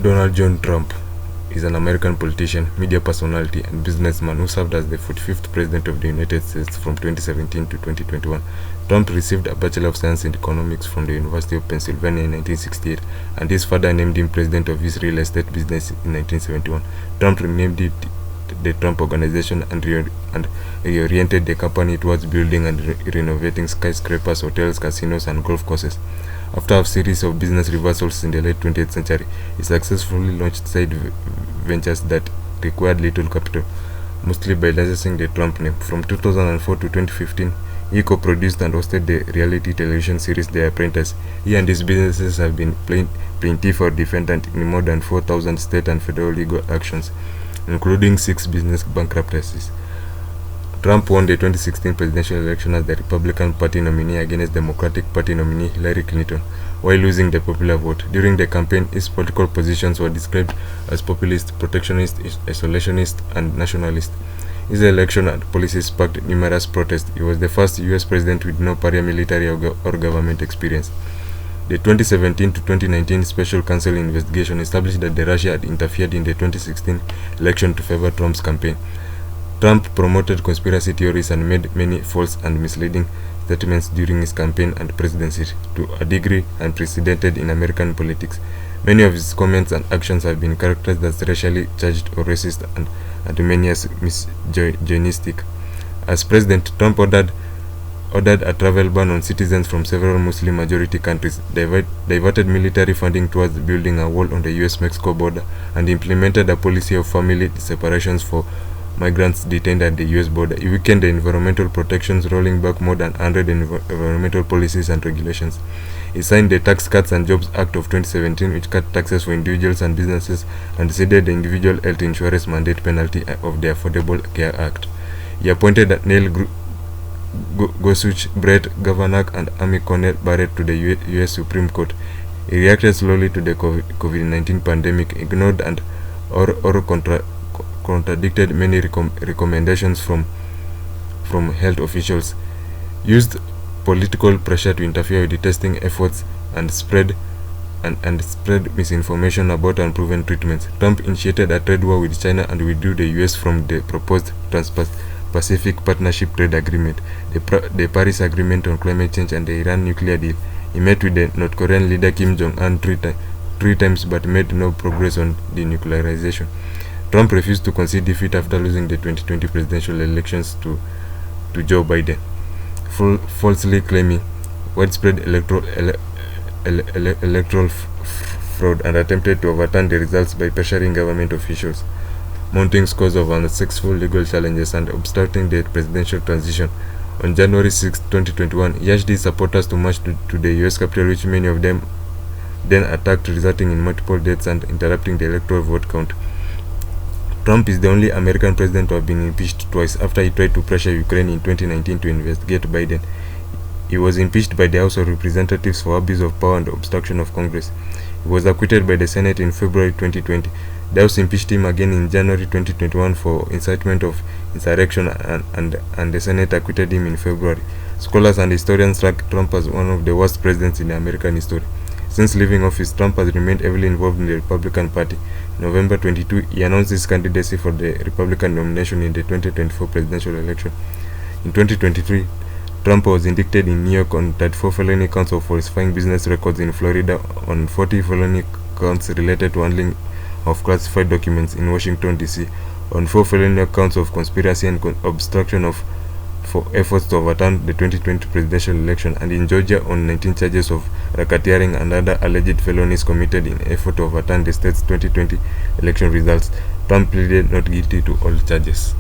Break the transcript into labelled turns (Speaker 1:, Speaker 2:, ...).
Speaker 1: Donald John Trump is an American politician, media personality, and businessman who served as the 45th President of the United States from 2017 to 2021. Trump received a Bachelor of Science in Economics from the University of Pennsylvania in 1968, and his father named him president of his real estate business in 1971. Trump renamed it the Trump Organization and reoriented the company towards building and renovating skyscrapers, hotels, casinos, and golf courses. After a series of business reversals in the late 20th century, he successfully launched side ventures that required little capital, mostly by licensing the Trump name. From 2004 to 2015, he co-produced and hosted the reality television series The Apprentice. He and his businesses have been plaintiff or defendant in more than 4,000 state and federal legal actions, including 6 business bankruptcies. Trump won the 2016 presidential election as the Republican Party nominee against Democratic Party nominee Hillary Clinton, while losing the popular vote. During the campaign, his political positions were described as populist, protectionist, isolationist, and nationalist. His election and policies sparked numerous protests. He was the first U.S. president with no paramilitary or government experience. The 2017 to 2019 Special Counsel investigation established that Russia had interfered in the 2016 election to favor Trump's campaign. Trump promoted conspiracy theories and made many false and misleading statements during his campaign and presidency, to a degree unprecedented in American politics. Many of his comments and actions have been characterized as racially charged or racist and many as misogynistic. As president, Trump ordered a travel ban on citizens from several Muslim-majority countries, diverted military funding towards building a wall on the U.S.-Mexico border, and implemented a policy of family separations for migrants detained at the U.S. border. He weakened the environmental protections, rolling back more than 100 environmental policies and regulations. He signed the Tax Cuts and Jobs Act of 2017, which cut taxes for individuals and businesses and ceded the individual health insurance mandate penalty of the Affordable Care Act. He appointed Neil Gorsuch, Brett Kavanaugh, and Amy Coney Barrett to the U.S. Supreme Court. He reacted slowly to the COVID-19 pandemic, ignored and or contradicted many recommendations from health officials, used political pressure to interfere with the testing efforts, and spread misinformation about unproven treatments. Trump initiated a trade war with China and withdrew the U.S. from the proposed Trans-Pacific Partnership Trade Agreement, the Paris Agreement on Climate Change, and the Iran nuclear deal. He met with the North Korean leader Kim Jong-un three times but made no progress on denuclearization. Trump refused to concede defeat after losing the 2020 presidential elections to Joe Biden, falsely claiming widespread electoral fraud, and attempted to overturn the results by pressuring government officials, mounting scores of unsuccessful legal challenges, and obstructing the presidential transition. On January 6, 2021, he urged his supporters to march to the U.S. Capitol, which many of them then attacked, resulting in multiple deaths and interrupting the electoral vote count. Trump is the only American president to have been impeached twice after he tried to pressure Ukraine in 2019 to investigate Biden. He was impeached by the House of Representatives for abuse of power and obstruction of Congress. He was acquitted by the Senate in February 2020. The House impeached him again in January 2021 for incitement of insurrection, and the Senate acquitted him in February. Scholars and historians rank Trump as one of the worst presidents in American history. Since leaving office, Trump has remained heavily involved in the Republican Party. In November 22, he announced his candidacy for the Republican nomination in the 2024 presidential election. In 2023, Trump was indicted in New York on 34 felony counts of falsifying business records, in Florida on 40 felony counts related to handling of classified documents, in Washington, D.C. on 4 felony counts of conspiracy and obstruction for efforts to overturn the 2020 presidential election, and in Georgia on 19 charges of racketeering and other alleged felonies committed in effort to overturn the state's 2020 election results. Trump pleaded not guilty to all charges.